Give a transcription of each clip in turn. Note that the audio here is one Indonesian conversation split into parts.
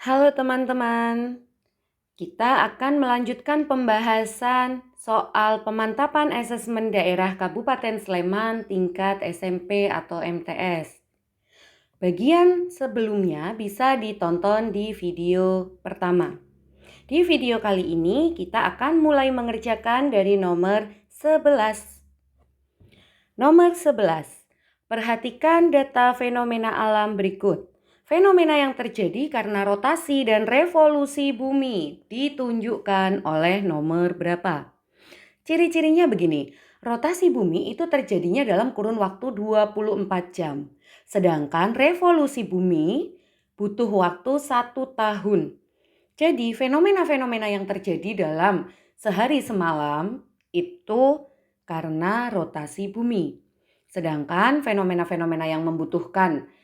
Halo teman-teman, kita akan melanjutkan pembahasan soal pemantapan asesmen daerah Kabupaten Sleman tingkat SMP atau MTS. Bagian sebelumnya bisa ditonton di video pertama. Di video kali ini kita akan mulai mengerjakan dari nomor 11. Nomor 11. Perhatikan data fenomena alam berikut. Fenomena yang terjadi karena rotasi dan revolusi bumi ditunjukkan oleh nomor berapa? Ciri-cirinya begini, rotasi bumi itu terjadinya dalam kurun waktu 24 jam. Sedangkan revolusi bumi butuh waktu 1 tahun. Jadi fenomena-fenomena yang terjadi dalam sehari semalam itu karena rotasi bumi. Sedangkan fenomena-fenomena yang membutuhkan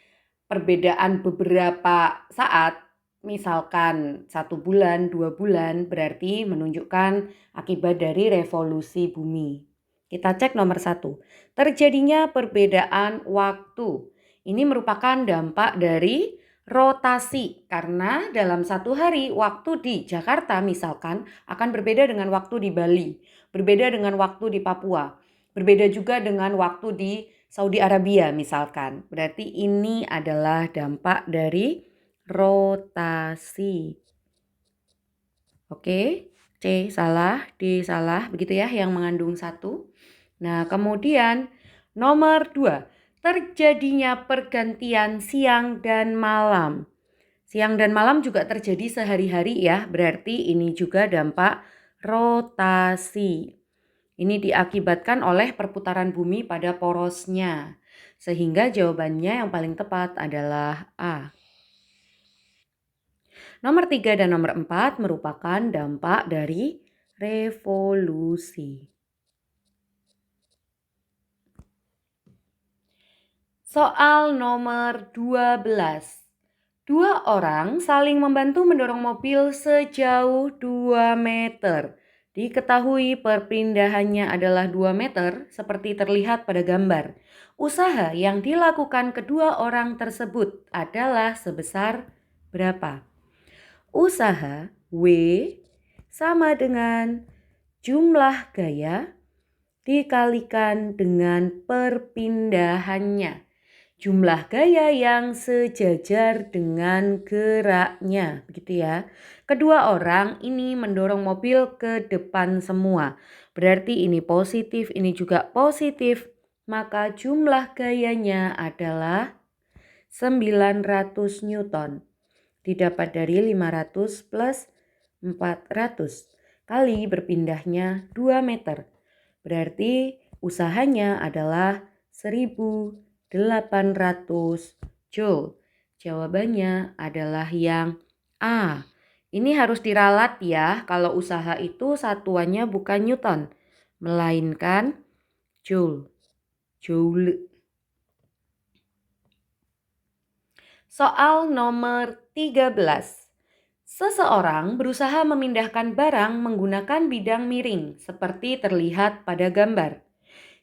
perbedaan beberapa saat, misalkan 1 bulan, 2 bulan, berarti menunjukkan akibat dari revolusi bumi. Kita cek nomor 1. Terjadinya perbedaan waktu. Ini merupakan dampak dari rotasi. Karena dalam 1 hari waktu di Jakarta misalkan akan berbeda dengan waktu di Bali. Berbeda dengan waktu di Papua. Berbeda juga dengan waktu di Saudi Arabia misalkan. Berarti ini adalah dampak dari rotasi. Oke, C salah, D salah, begitu ya yang mengandung 1. Nah, kemudian nomor 2, terjadinya pergantian siang dan malam. Siang dan malam juga terjadi sehari-hari ya, berarti ini juga dampak rotasi. Ini diakibatkan oleh perputaran bumi pada porosnya. Sehingga jawabannya yang paling tepat adalah A. Nomor 3 dan nomor 4 merupakan dampak dari revolusi. Soal nomor 12. 2 orang saling membantu mendorong mobil sejauh 2 meter. Diketahui perpindahannya adalah 2 meter seperti terlihat pada gambar. Usaha yang dilakukan kedua orang tersebut adalah sebesar berapa? Usaha W sama dengan jumlah gaya dikalikan dengan perpindahannya. Jumlah gaya yang sejajar dengan geraknya, begitu ya. Kedua orang ini mendorong mobil ke depan semua. Berarti ini positif, ini juga positif. Maka jumlah gayanya adalah 900 Newton. Didapat dari 500 plus 400 kali berpindahnya 2 meter. Berarti usahanya adalah 1800 Joule. Jawabannya adalah yang A. Ini harus diralat ya, kalau usaha itu satuannya bukan Newton, melainkan Joule. Joule. Soal nomor 13. Seseorang berusaha memindahkan barang menggunakan bidang miring seperti terlihat pada gambar.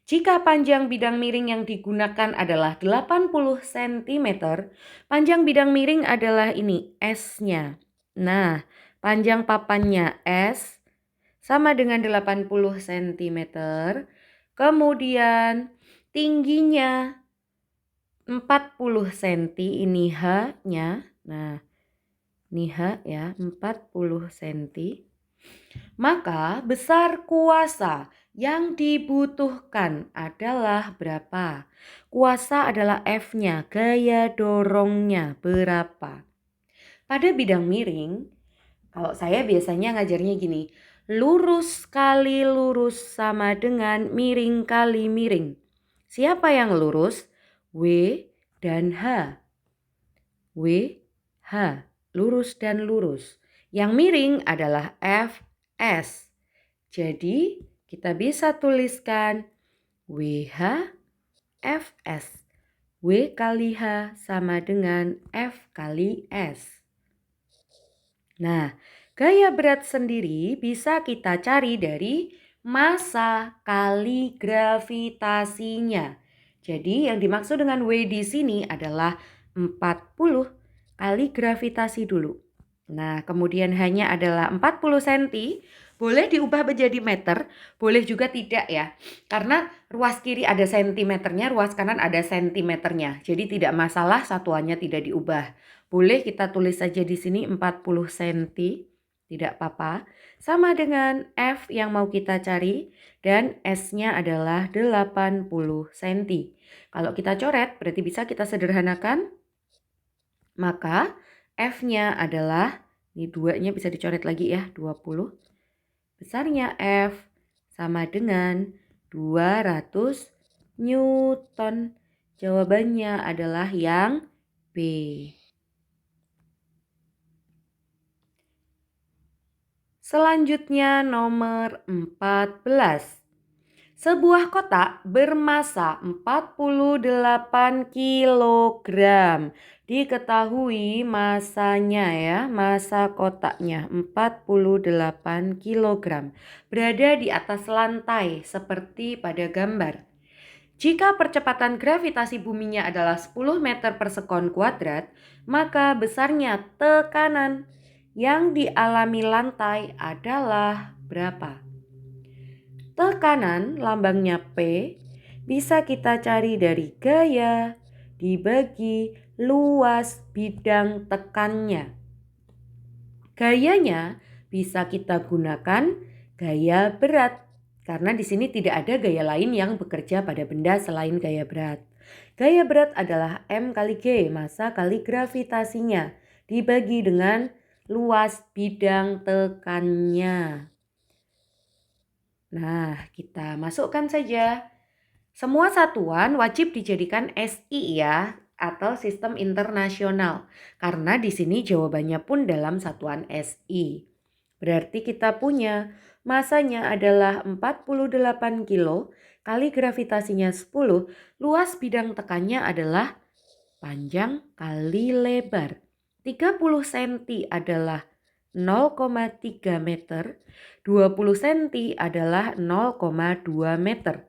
Jika panjang bidang miring yang digunakan adalah 80 cm, panjang bidang miring adalah ini S-nya. Nah, panjang papannya S sama dengan 80 cm. Kemudian tingginya 40 cm, ini H-nya. Nah, ini H ya, 40 cm. Maka besar kuasa yang dibutuhkan adalah berapa? Kuasa adalah F-nya, gaya dorongnya berapa? Pada bidang miring, kalau saya biasanya ngajarnya gini, lurus kali lurus sama dengan miring kali miring. Siapa yang lurus? W dan H. W, H, lurus dan lurus. Yang miring adalah F, S. Jadi kita bisa tuliskan WH FS. W kali H sama dengan F kali S. Nah, gaya berat sendiri bisa kita cari dari massa kali gravitasinya. Jadi yang dimaksud dengan W di sini adalah 40 kali gravitasi dulu. Nah, kemudian hanya adalah 40 cm, boleh diubah menjadi meter, boleh juga tidak ya. Karena ruas kiri ada sentimeternya, ruas kanan ada sentimeternya. Jadi tidak masalah satuannya tidak diubah. Boleh kita tulis saja di sini 40 cm, tidak apa-apa. Sama dengan F yang mau kita cari dan S-nya adalah 80 cm. Kalau kita coret berarti bisa kita sederhanakan. Maka F-nya adalah, ini 2-nya bisa dicoret lagi ya, 20. Besarnya F sama dengan 200 Newton. Jawabannya adalah yang B. Selanjutnya nomor 14. Sebuah kotak bermasa 48 kilogram. Diketahui masanya ya, masa kotaknya 48 kilogram. Berada di atas lantai seperti pada gambar. Jika percepatan gravitasi buminya adalah 10 meter per sekon kuadrat, maka besarnya tekanan yang dialami lantai adalah berapa? Tekanan lambangnya P bisa kita cari dari gaya dibagi luas bidang tekannya. Gayanya bisa kita gunakan gaya berat karena di sini tidak ada gaya lain yang bekerja pada benda selain gaya berat. Gaya berat adalah M kali G, massa kali gravitasinya, dibagi dengan luas bidang tekannya. Nah, kita masukkan saja. Semua satuan wajib dijadikan SI ya, atau sistem internasional. Karena di sini jawabannya pun dalam satuan SI. Berarti kita punya masanya adalah 48 kilo kali gravitasinya 10, luas bidang tekannya adalah panjang kali lebar. 30 cm adalah 0,3 meter, 20 cm adalah 0,2 meter.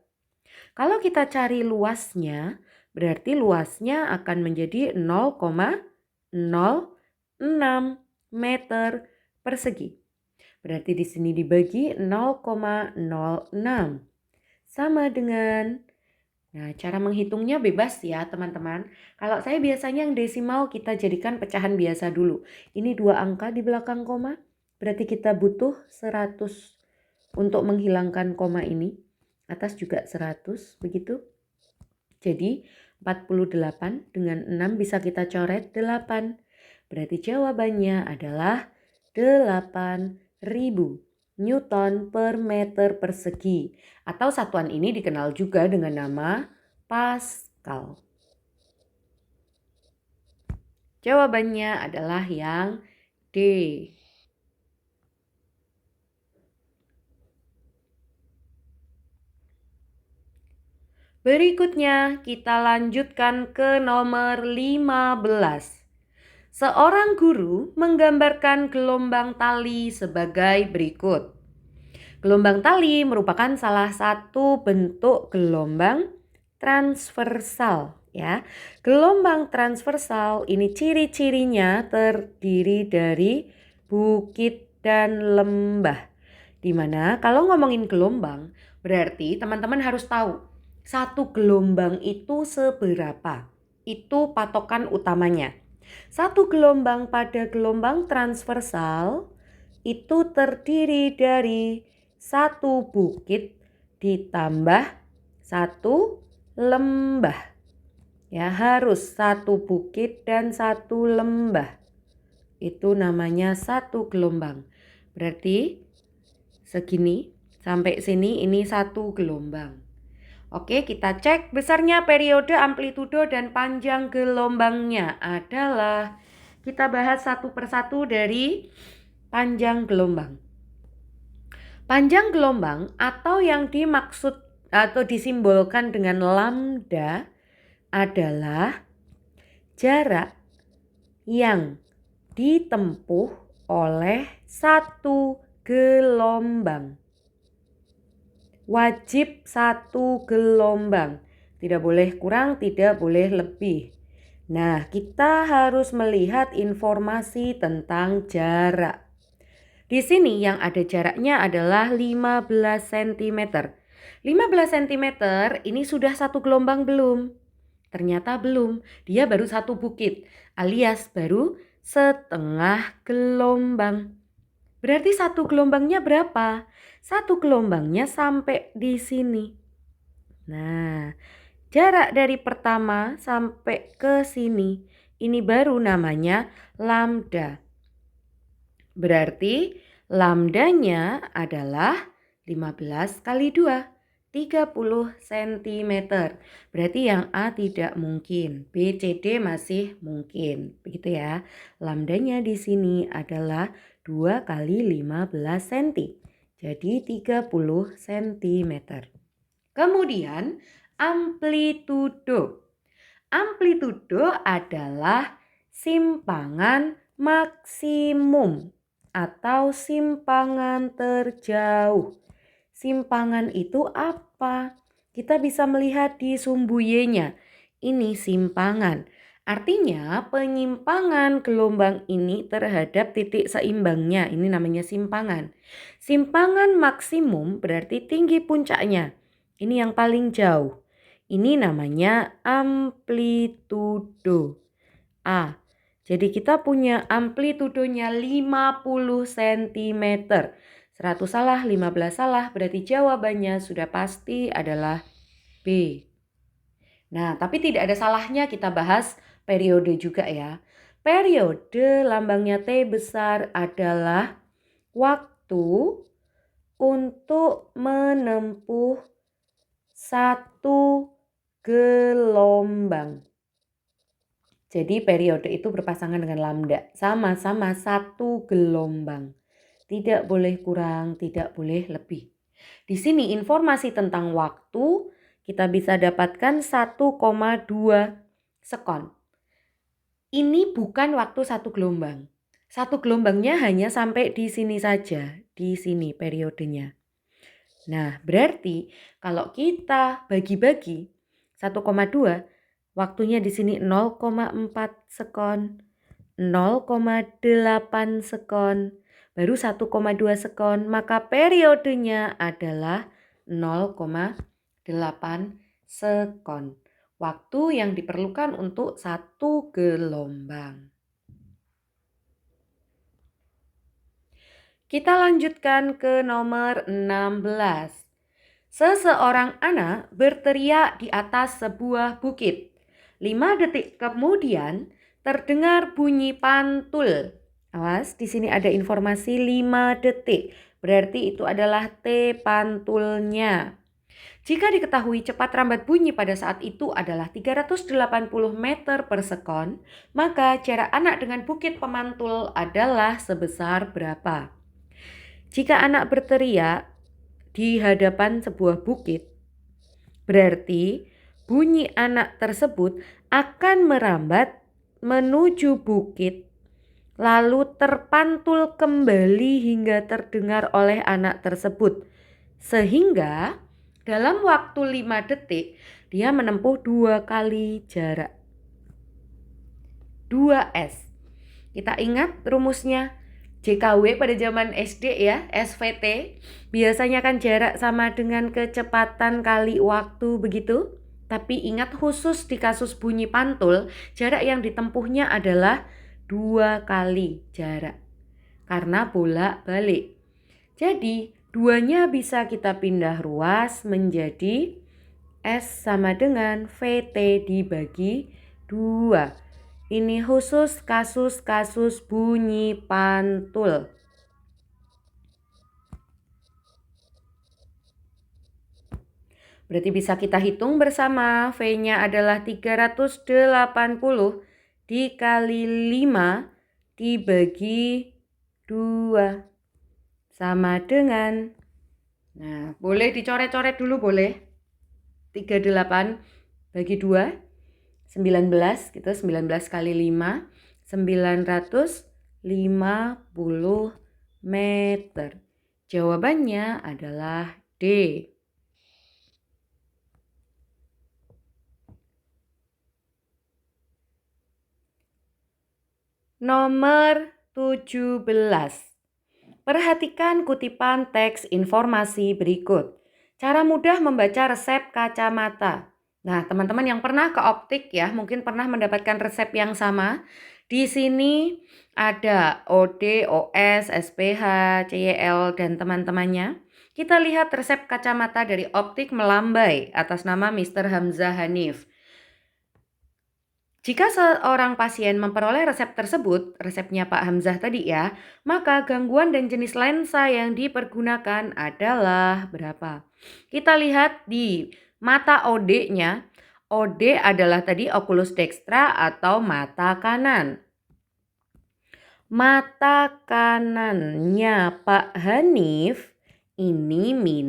Kalau kita cari luasnya, berarti luasnya akan menjadi 0,06 meter persegi. Berarti di sini dibagi 0,06 sama dengan, nah cara menghitungnya bebas ya teman-teman. Kalau saya biasanya yang desimal kita jadikan pecahan biasa dulu. Ini 2 angka di belakang koma, berarti kita butuh 100 untuk menghilangkan koma ini. Atas juga 100 begitu. Jadi 48 dengan 6 bisa kita coret 8. Berarti jawabannya adalah 8.000 Newton per meter persegi. Atau satuan ini dikenal juga dengan nama Pascal. Jawabannya adalah yang D. Berikutnya kita lanjutkan ke nomor 15. Seorang guru menggambarkan gelombang tali sebagai berikut. Gelombang tali merupakan salah satu bentuk gelombang transversal ya. Gelombang transversal ini ciri-cirinya terdiri dari bukit dan lembah. Dimana kalau ngomongin gelombang berarti teman-teman harus tahu satu gelombang itu seberapa. Itu patokan utamanya. Satu gelombang pada gelombang transversal itu terdiri dari satu bukit ditambah satu lembah. Ya, harus satu bukit dan satu lembah. Itu namanya satu gelombang. Berarti segini sampai sini ini satu gelombang. Oke, kita cek besarnya periode, amplitudo, dan panjang gelombangnya adalah, kita bahas satu persatu dari panjang gelombang. Panjang gelombang atau yang dimaksud atau disimbolkan dengan lambda adalah jarak yang ditempuh oleh satu gelombang. Wajib satu gelombang. Tidak boleh kurang, tidak boleh lebih. Nah, kita harus melihat informasi tentang jarak. Di sini yang ada jaraknya adalah 15 cm. 15 cm ini sudah satu gelombang belum? Ternyata belum, dia baru satu bukit alias baru setengah gelombang. Berarti satu gelombangnya berapa? Satu gelombangnya sampai di sini. Nah, jarak dari pertama sampai ke sini, ini baru namanya lambda. Berarti lambdanya adalah 15 kali 2, 30 cm. Berarti yang A tidak mungkin, B, C, D masih mungkin. Begitu ya. Lambdanya di sini adalah 2 kali 15 cm. Jadi 30 cm. Kemudian amplitudo. Amplitudo adalah simpangan maksimum atau simpangan terjauh. Simpangan itu apa? Kita bisa melihat di sumbu Y-nya. Ini simpangan. Artinya penyimpangan gelombang ini terhadap titik seimbangnya. Ini namanya simpangan. Simpangan maksimum berarti tinggi puncaknya. Ini yang paling jauh. Ini namanya amplitudo. A. Jadi kita punya amplitudonya 50 cm. 100 salah, 15 salah, berarti jawabannya sudah pasti adalah B. Nah, tapi tidak ada salahnya kita bahas periode juga ya. Periode lambangnya T besar adalah waktu untuk menempuh satu gelombang. Jadi periode itu berpasangan dengan lambda, sama-sama satu gelombang. Tidak boleh kurang, tidak boleh lebih. Di sini informasi tentang waktu kita bisa dapatkan 1,2 sekon. Ini bukan waktu satu gelombang. Satu gelombangnya hanya sampai di sini saja, di sini periodenya. Nah, berarti kalau kita bagi-bagi 1,2, waktunya di sini 0,4 sekon, 0,8 sekon, baru 1,2 sekon, maka periodenya adalah 0,8 sekon. Waktu yang diperlukan untuk satu gelombang. Kita lanjutkan ke nomor 16. Seseorang anak berteriak di atas sebuah bukit. 5 detik kemudian terdengar bunyi pantul. Awas, di sini ada informasi 5 detik. Berarti itu adalah T pantulnya. Jika diketahui cepat rambat bunyi pada saat itu adalah 380 meter per sekon, maka jarak anak dengan bukit pemantul adalah sebesar berapa? Jika anak berteriak di hadapan sebuah bukit, berarti bunyi anak tersebut akan merambat menuju bukit, lalu terpantul kembali hingga terdengar oleh anak tersebut. Sehingga dalam waktu 5 detik dia menempuh 2 kali jarak. 2S. Kita ingat rumusnya JKW pada zaman SD ya, SVT. Biasanya kan jarak sama dengan kecepatan kali waktu begitu. Tapi ingat khusus di kasus bunyi pantul, jarak yang ditempuhnya adalah 2 kali jarak. Karena bolak-balik. Jadi 2-nya bisa kita pindah ruas menjadi S sama dengan VT dibagi 2. Ini khusus kasus-kasus bunyi pantul. Berarti bisa kita hitung bersama. V-nya adalah 380 dikali 5 dibagi 2. Sama dengan, nah boleh dicoret-coret dulu boleh. 38 bagi 2. 19 gitu, 19 kali 5, 950 meter. Jawabannya adalah D. Nomor 17. Perhatikan kutipan teks informasi berikut. Cara mudah membaca resep kacamata. Nah, teman-teman yang pernah ke optik ya, mungkin pernah mendapatkan resep yang sama. Di sini ada OD, OS, SPH, CYL, dan teman-temannya. Kita lihat resep kacamata dari optik Melambai atas nama Mr. Hamzah Hanif. Jika seorang pasien memperoleh resep tersebut, resepnya Pak Hamzah tadi ya, maka gangguan dan jenis lensa yang dipergunakan adalah berapa? Kita lihat di mata OD-nya. OD adalah tadi oculus dextra atau mata kanan. Mata kanannya Pak Hanif ini -2.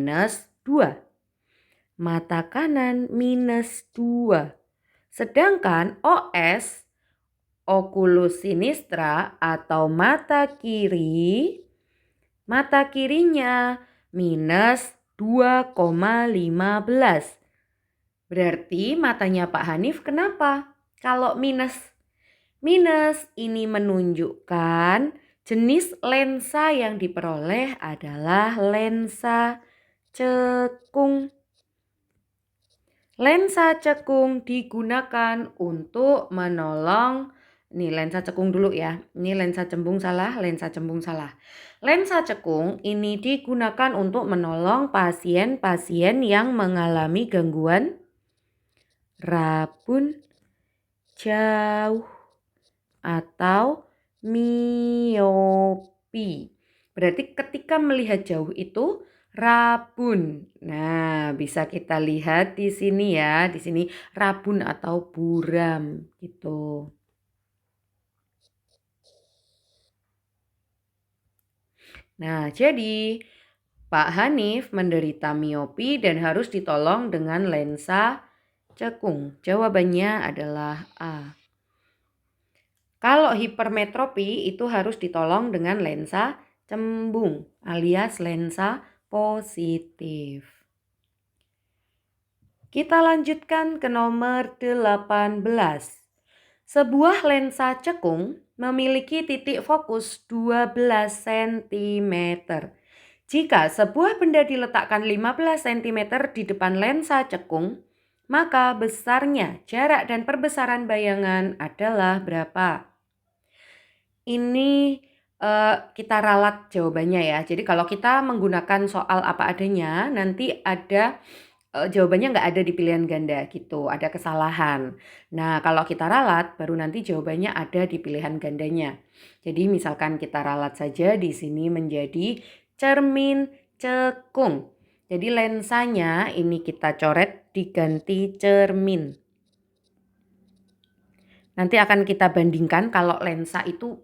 Mata kanan -2. Sedangkan OS, oculus sinistra atau mata kirinya -2,15. Berarti matanya Pak Hanif kenapa? Kalau minus ini menunjukkan jenis lensa yang diperoleh adalah lensa cekung. Lensa cekung digunakan untuk menolong, ini lensa cekung dulu ya, ini lensa cembung salah. Lensa cekung ini digunakan untuk menolong pasien-pasien yang mengalami gangguan rabun jauh atau miopi. Berarti ketika melihat jauh itu rabun. Nah, bisa kita lihat di sini ya, di sini rabun atau buram gitu. Nah, jadi Pak Hanif menderita miopi dan harus ditolong dengan lensa cekung. Jawabannya adalah A. Kalau hipermetropi itu harus ditolong dengan lensa cembung alias lensa positif. Kita lanjutkan ke nomor 18. Sebuah lensa cekung memiliki titik fokus 12 cm. Jika sebuah benda diletakkan 15 cm di depan lensa cekung, maka besarnya jarak dan perbesaran bayangan adalah berapa? Ini kita ralat jawabannya ya. Jadi kalau kita menggunakan soal apa adanya, nanti ada jawabannya nggak ada di pilihan ganda gitu, ada kesalahan. Nah, kalau kita ralat, baru nanti jawabannya ada di pilihan gandanya. Jadi misalkan kita ralat saja di sini menjadi cermin cekung. Jadi lensanya ini kita coret diganti cermin. Nanti akan kita bandingkan kalau lensa itu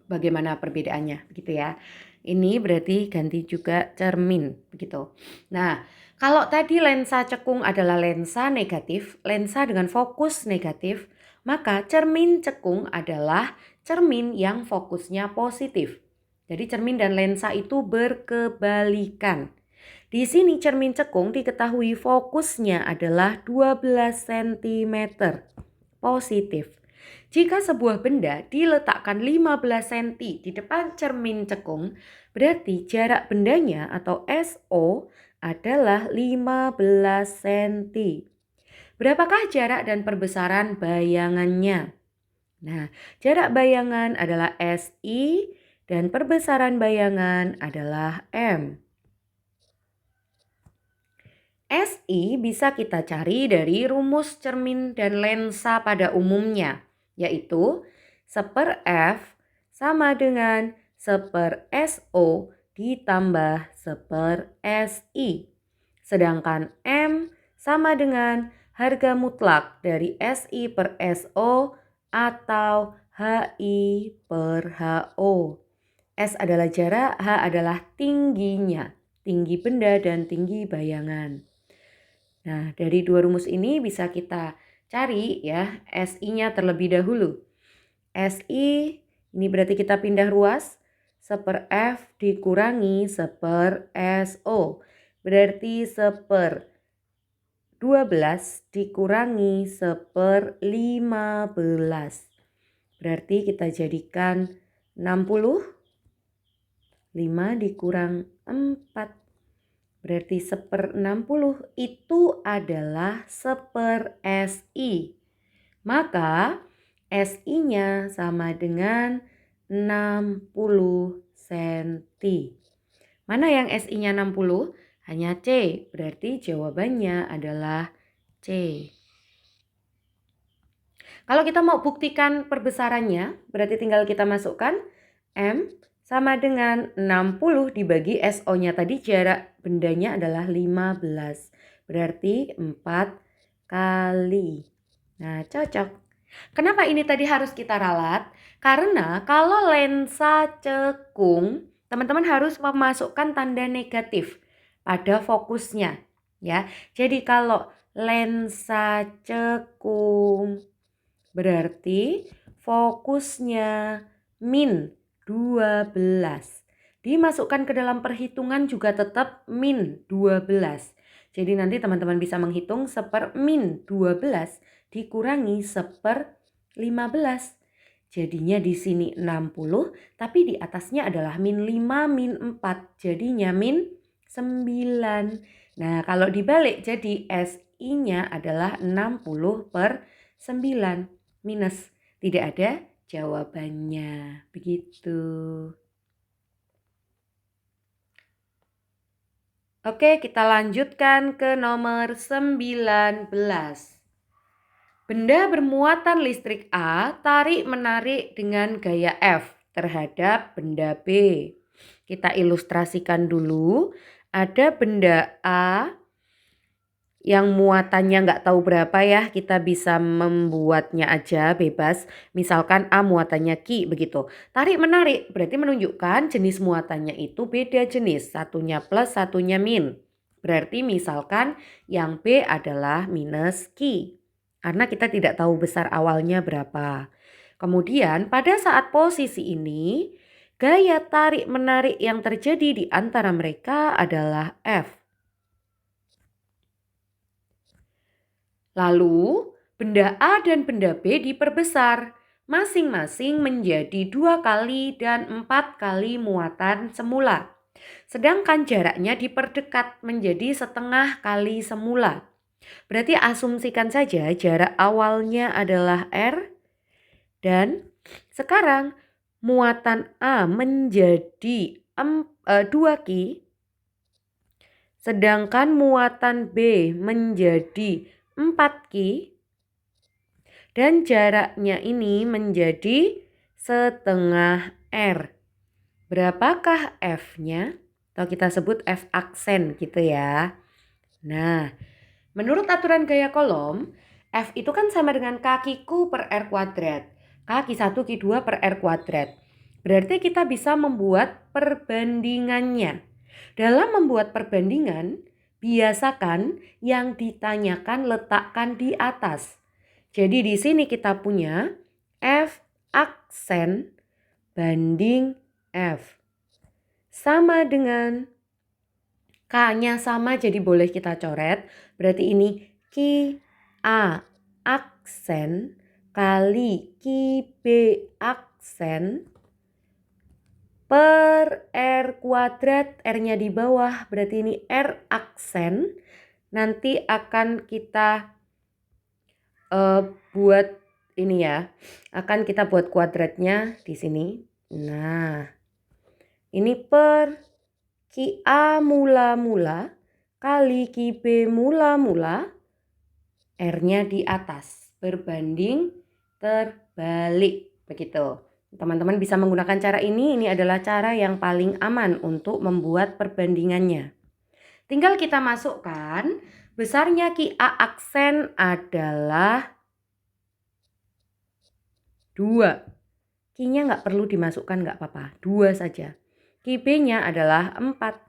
bagaimana perbedaannya gitu ya. Ini berarti ganti juga cermin begitu. Nah, kalau tadi lensa cekung adalah lensa negatif, lensa dengan fokus negatif, maka cermin cekung adalah cermin yang fokusnya positif. Jadi cermin dan lensa itu berkebalikan. Di sini cermin cekung diketahui fokusnya adalah 12 cm positif. Jika sebuah benda diletakkan 15 cm di depan cermin cekung, berarti jarak bendanya atau SO adalah 15 cm. Berapakah jarak dan perbesaran bayangannya? Nah, jarak bayangan adalah SI dan perbesaran bayangan adalah M. SI bisa kita cari dari rumus cermin dan lensa pada umumnya, yaitu 1/F sama dengan 1/SO ditambah 1/SI. Sedangkan M sama dengan harga mutlak dari SI per SO atau HI per HO. S adalah jarak, H adalah tingginya, tinggi benda dan tinggi bayangan. Nah, dari dua rumus ini bisa kita cari ya SI-nya terlebih dahulu. SI ini berarti kita pindah ruas, 1/F dikurangi 1/SO. Berarti 1/12 dikurangi 1/15. Berarti kita jadikan 60. 5 dikurang 4. Berarti 1/60 itu adalah 1/SI. Maka SI-nya sama dengan 60 cm. Mana yang SI-nya 60? Hanya C. Berarti jawabannya adalah C. Kalau kita mau buktikan perbesarannya, berarti tinggal kita masukkan M sama dengan 60 dibagi SO-nya tadi, jarak bendanya adalah 15. Berarti 4 kali. Nah, cocok. Kenapa ini tadi harus kita ralat? Karena kalau lensa cekung, teman-teman harus memasukkan tanda negatif pada fokusnya. Ya, jadi kalau lensa cekung berarti fokusnya min 12. Dimasukkan ke dalam perhitungan juga tetap min 12. Jadi nanti teman-teman bisa menghitung 1/-12 dikurangi 1/15. Jadinya di sini 60, tapi di atasnya adalah min 5, min 4. Jadinya min 9. Nah, kalau dibalik jadi SI-nya adalah 60/9 minus. Tidak ada jawabannya. Begitu. Oke, kita lanjutkan ke nomor 19. Benda bermuatan listrik A tarik-menarik dengan gaya F terhadap benda B. Kita ilustrasikan dulu. Ada benda A yang muatannya nggak tahu berapa ya, kita bisa membuatnya aja bebas. Misalkan A muatannya Ki begitu. Tarik menarik berarti menunjukkan jenis muatannya itu beda jenis. Satunya plus, satunya min. Berarti misalkan yang B adalah minus Ki. Karena kita tidak tahu besar awalnya berapa. Kemudian pada saat posisi ini, gaya tarik menarik yang terjadi di antara mereka adalah F. Lalu, benda A dan benda B diperbesar, masing-masing menjadi 2 kali dan 4 kali muatan semula. Sedangkan jaraknya diperdekat menjadi setengah kali semula. Berarti asumsikan saja jarak awalnya adalah R dan sekarang muatan A menjadi 2 Ki, sedangkan muatan B menjadi 4 Ki dan jaraknya ini menjadi setengah R. Berapakah F-nya? Atau kita sebut F aksen gitu ya. Nah, menurut aturan gaya kolom, F itu kan sama dengan kakiku per R kuadrat. Kaki 1, Ki 2 per R kuadrat. Berarti kita bisa membuat perbandingannya. Dalam membuat perbandingan, biasakan yang ditanyakan letakkan di atas. Jadi di sini kita punya F aksen banding F. Sama dengan K-nya sama, jadi boleh kita coret. Berarti ini Ki A aksen kali Ki B aksen per R kuadrat, R-nya di bawah, berarti ini R aksen. Nanti akan kita buat ini ya, akan kita buat kuadratnya di sini. Nah, ini per Ki A mula-mula kali Ki B mula-mula, R-nya di atas, berbanding terbalik, begitu. Teman-teman bisa menggunakan cara ini adalah cara yang paling aman untuk membuat perbandingannya. Tinggal kita masukkan, besarnya Ki A aksen adalah 2. Ki-nya nggak perlu dimasukkan, nggak apa-apa, 2 saja. Ki B-nya adalah 4.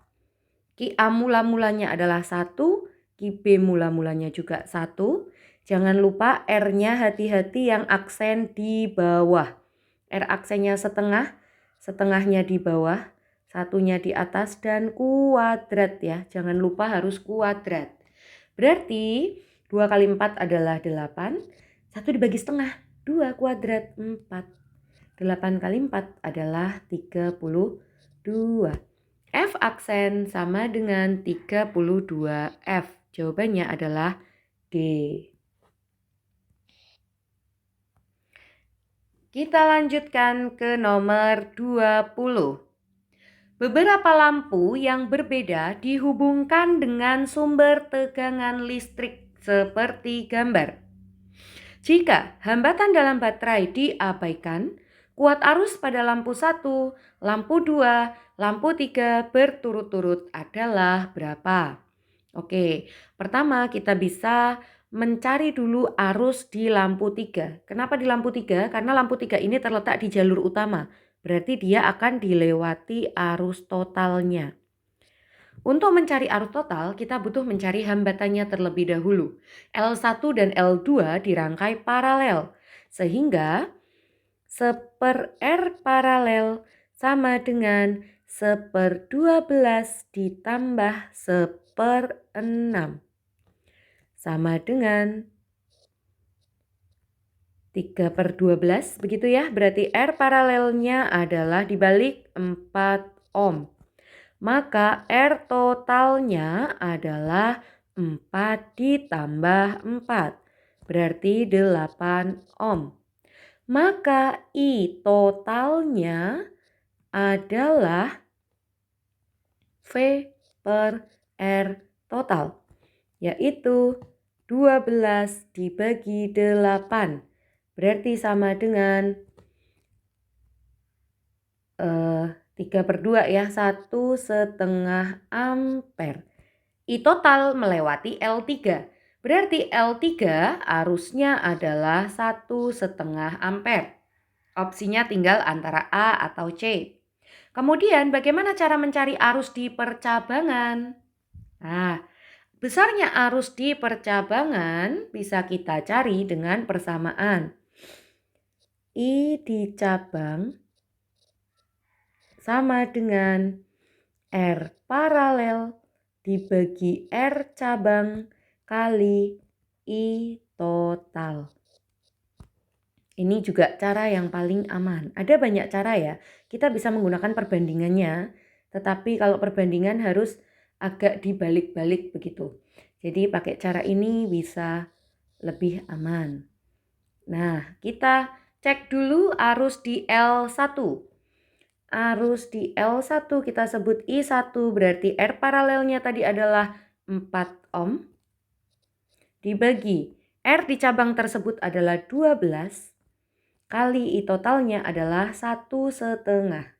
Ki A mula-mulanya adalah 1, Ki B mula-mulanya juga 1. Jangan lupa R-nya hati-hati yang aksen di bawah. R aksennya setengah, setengahnya di bawah, satunya di atas dan kuadrat ya. Jangan lupa harus kuadrat. Berarti 2 kali 4 adalah 8, 1 dibagi setengah, 2 kuadrat 4. 8 kali 4 adalah 32. F aksen sama dengan 32F. Jawabannya adalah D. Kita lanjutkan ke nomor 20. Beberapa lampu yang berbeda dihubungkan dengan sumber tegangan listrik seperti gambar. Jika hambatan dalam baterai diabaikan, kuat arus pada lampu 1, lampu 2, lampu 3 berturut-turut adalah berapa? Oke, pertama kita bisa mencari dulu arus di lampu 3. Kenapa di lampu 3? Karena lampu 3 ini terletak di jalur utama. Berarti dia akan dilewati arus totalnya. Untuk mencari arus total, kita butuh mencari hambatannya terlebih dahulu. L1 dan L2 dirangkai paralel. Sehingga 1/R paralel sama dengan 1/12 ditambah 1/6. Sama dengan 3/12 begitu ya. Berarti R paralelnya adalah dibalik 4 ohm. Maka R totalnya adalah 4 ditambah 4. Berarti 8 ohm. Maka I totalnya adalah V per R total. Yaitu 12 dibagi 8. Berarti sama dengan 3/2 ya, 1,5 ampere. I total melewati L3. Berarti L3 arusnya adalah 1,5 ampere. Opsinya tinggal antara A atau C. Kemudian bagaimana cara mencari arus di percabangan? Nah, besarnya arus di percabangan bisa kita cari dengan persamaan. I di cabang sama dengan R paralel dibagi R cabang kali I total. Ini juga cara yang paling aman. Ada banyak cara ya. Kita bisa menggunakan perbandingannya, tetapi kalau perbandingan harus agak dibalik-balik begitu. Jadi pakai cara ini bisa lebih aman. Nah, kita cek dulu arus di L1. Arus di L1 kita sebut I1, berarti R paralelnya tadi adalah 4 ohm. Dibagi R di cabang tersebut adalah 12. Kali I totalnya adalah 1,5.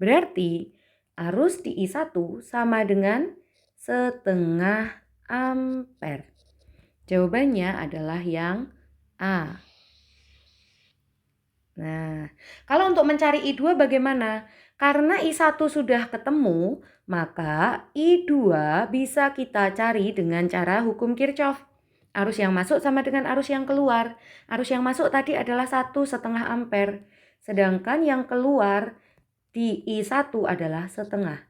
Berarti arus di I1 sama dengan 0,5 ampere. Jawabannya adalah yang A. Nah, kalau untuk mencari I2 bagaimana? Karena I1 sudah ketemu, maka I2 bisa kita cari dengan cara hukum Kirchhoff. Arus yang masuk sama dengan arus yang keluar. Arus yang masuk tadi adalah 1,5 ampere. Sedangkan yang keluar di I1 adalah 0,5.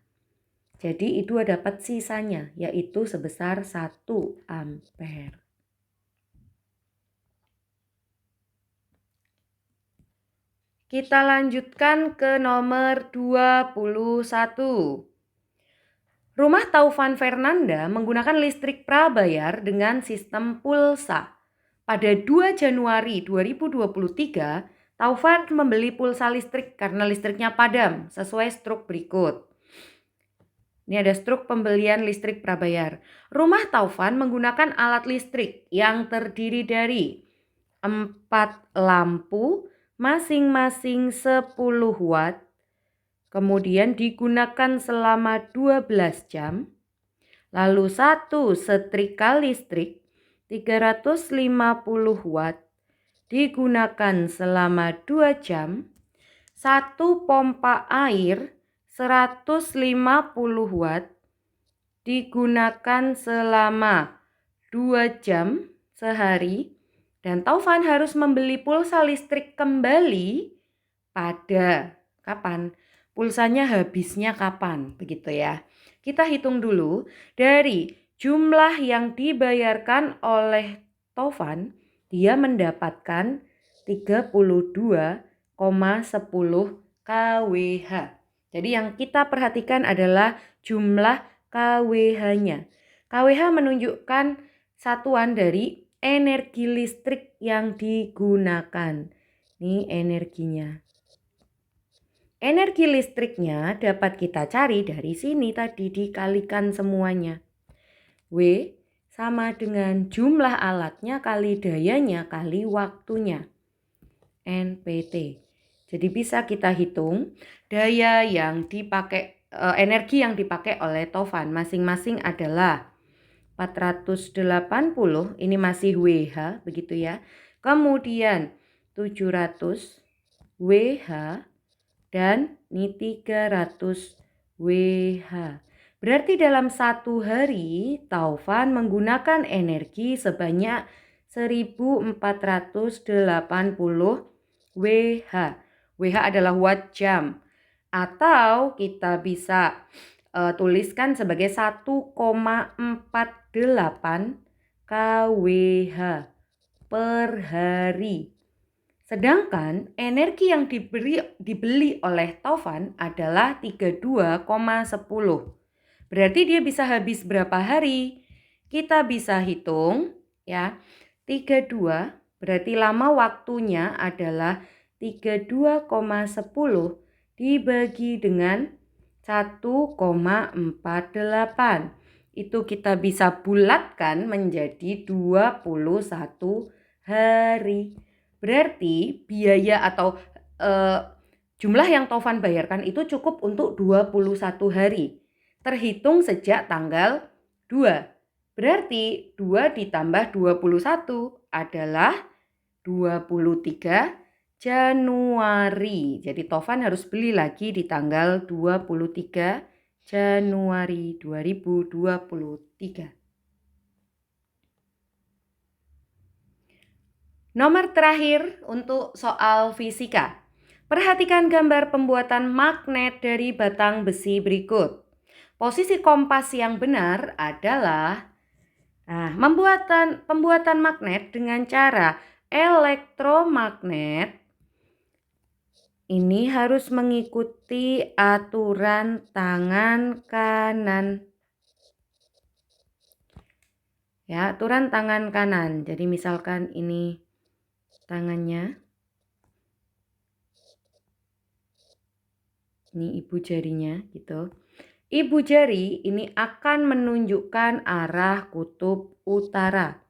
Jadi I2 dapat sisanya, yaitu sebesar 1 ampere. Kita lanjutkan ke nomor 21. Rumah Taufan Fernanda menggunakan listrik prabayar dengan sistem pulsa. Pada 2 Januari 2023, Taufan membeli pulsa listrik karena listriknya padam sesuai struk berikut. Ini ada struk pembelian listrik prabayar. Rumah Taufan menggunakan alat listrik yang terdiri dari 4 lampu, masing-masing 10 watt, kemudian digunakan selama 12 jam, lalu 1 setrika listrik 350 watt digunakan selama 2 jam, 1 pompa air 150 watt digunakan selama 2 jam sehari. Dan Taufan harus membeli pulsa listrik kembali pada kapan? Pulsanya habisnya kapan? Begitu ya. Kita hitung dulu dari jumlah yang dibayarkan oleh Taufan, dia mendapatkan 32,10 kWh. Jadi yang kita perhatikan adalah jumlah kWh-nya. kWh menunjukkan satuan dari energi listrik yang digunakan. Ini energinya. Energi listriknya dapat kita cari dari sini tadi, dikalikan semuanya. W sama dengan jumlah alatnya kali dayanya kali waktunya. NPT. Jadi bisa kita hitung daya yang dipakai, energi yang dipakai oleh Tovan masing-masing adalah 480, ini masih WH begitu ya. Kemudian 700 WH dan ini 300 WH. Berarti dalam satu hari Taufan menggunakan energi sebanyak 1480 WH. WH adalah watt jam. Atau kita bisa tuliskan sebagai 1,48 kWh per hari. Sedangkan energi yang dibeli oleh Tovan adalah 32,10. Berarti dia bisa habis berapa hari? Kita bisa hitung ya. 32 berarti lama waktunya adalah 32,10 dibagi dengan 1,48. Itu kita bisa bulatkan menjadi 21 hari. Berarti biaya atau jumlah yang Tovan bayarkan itu cukup untuk 21 hari. Terhitung sejak tanggal 2. Berarti 2 ditambah 21 adalah 23 Januari. Jadi Tovan harus beli lagi di tanggal 23 Januari 2023. Nomor terakhir untuk soal fisika. Perhatikan gambar pembuatan magnet dari batang besi berikut. Posisi kompas yang benar adalah pembuatan magnet dengan cara elektromagnet. Ini harus mengikuti aturan tangan kanan. Ya, aturan tangan kanan. Jadi misalkan ini tangannya. Ini ibu jarinya gitu. Ibu jari ini akan menunjukkan arah kutub utara.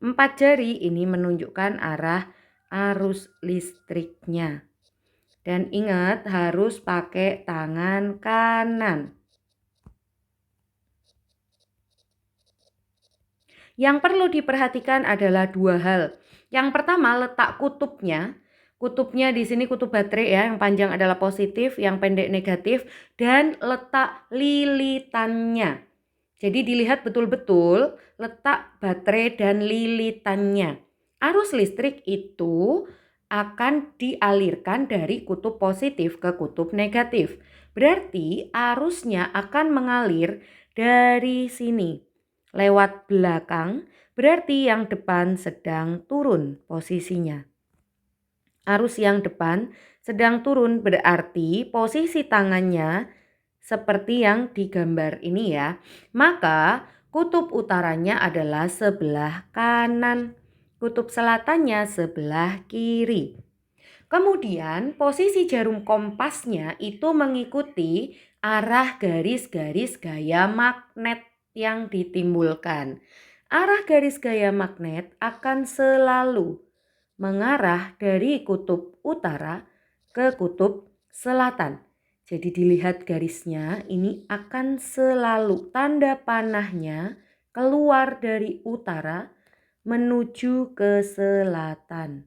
4 jari ini menunjukkan arah arus listriknya. Dan ingat harus pakai tangan kanan. Yang perlu diperhatikan adalah 2 hal. Yang pertama letak kutubnya. Kutubnya di sini kutub baterai ya, yang panjang adalah positif, yang pendek negatif, dan letak lilitannya. Jadi dilihat betul-betul letak baterai dan lilitannya. Arus listrik itu akan dialirkan dari kutub positif ke kutub negatif. Berarti arusnya akan mengalir dari sini. Lewat belakang, berarti yang depan sedang turun posisinya. Arus yang depan sedang turun berarti posisi tangannya seperti yang digambar ini ya. Maka kutub utaranya adalah sebelah kanan, kutub selatannya sebelah kiri. Kemudian posisi jarum kompasnya itu mengikuti arah garis-garis gaya magnet yang ditimbulkan. Arah garis gaya magnet akan selalu mengarah dari kutub utara ke kutub selatan. Jadi dilihat garisnya ini akan selalu tanda panahnya keluar dari utara menuju ke selatan.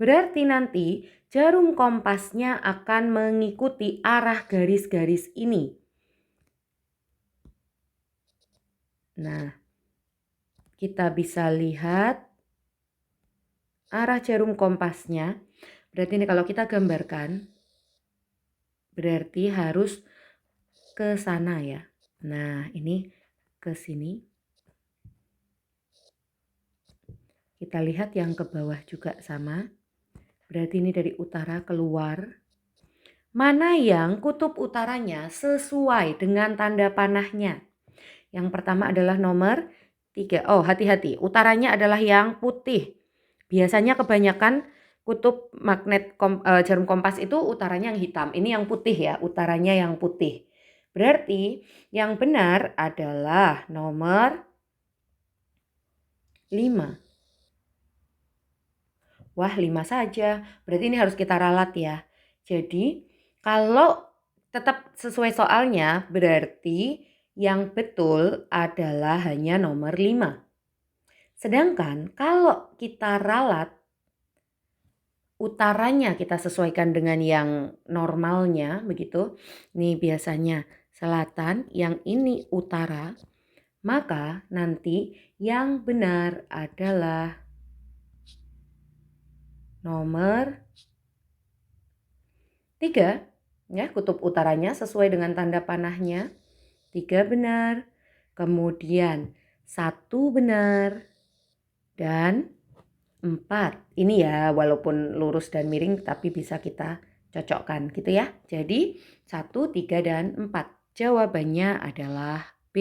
Berarti nanti jarum kompasnya akan mengikuti arah garis-garis ini. Nah, kita bisa lihat arah jarum kompasnya. Berarti ini kalau kita gambarkan, berarti harus ke sana ya. Nah, ini ke sini. Kita lihat yang ke bawah juga sama. Berarti ini dari utara keluar. Mana yang kutub utaranya sesuai dengan tanda panahnya? Yang pertama adalah nomor 3. Oh, hati-hati. Utaranya adalah yang putih. Biasanya kebanyakan kutub jarum kompas itu utaranya yang hitam. Ini yang putih ya, utaranya yang putih. Berarti yang benar adalah nomor 5. Wah, 5 saja. Berarti ini harus kita ralat ya. Jadi, kalau tetap sesuai soalnya, berarti yang betul adalah hanya nomor 5. Sedangkan kalau kita ralat, utaranya kita sesuaikan dengan yang normalnya, begitu. Nih biasanya selatan, yang ini utara. Maka nanti yang benar adalah nomor 3. Ya, kutub utaranya sesuai dengan tanda panahnya. 3 benar. Kemudian 1 benar. Dan 4. Ini ya walaupun lurus dan miring tapi bisa kita cocokkan gitu ya. Jadi 1, 3, dan 4. Jawabannya adalah B.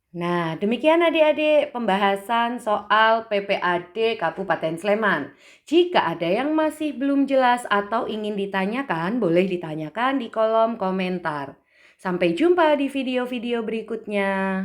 Nah, demikian adik-adik pembahasan soal PPAD Kabupaten Sleman. Jika ada yang masih belum jelas atau ingin ditanyakan, boleh ditanyakan di kolom komentar. Sampai jumpa di video-video berikutnya.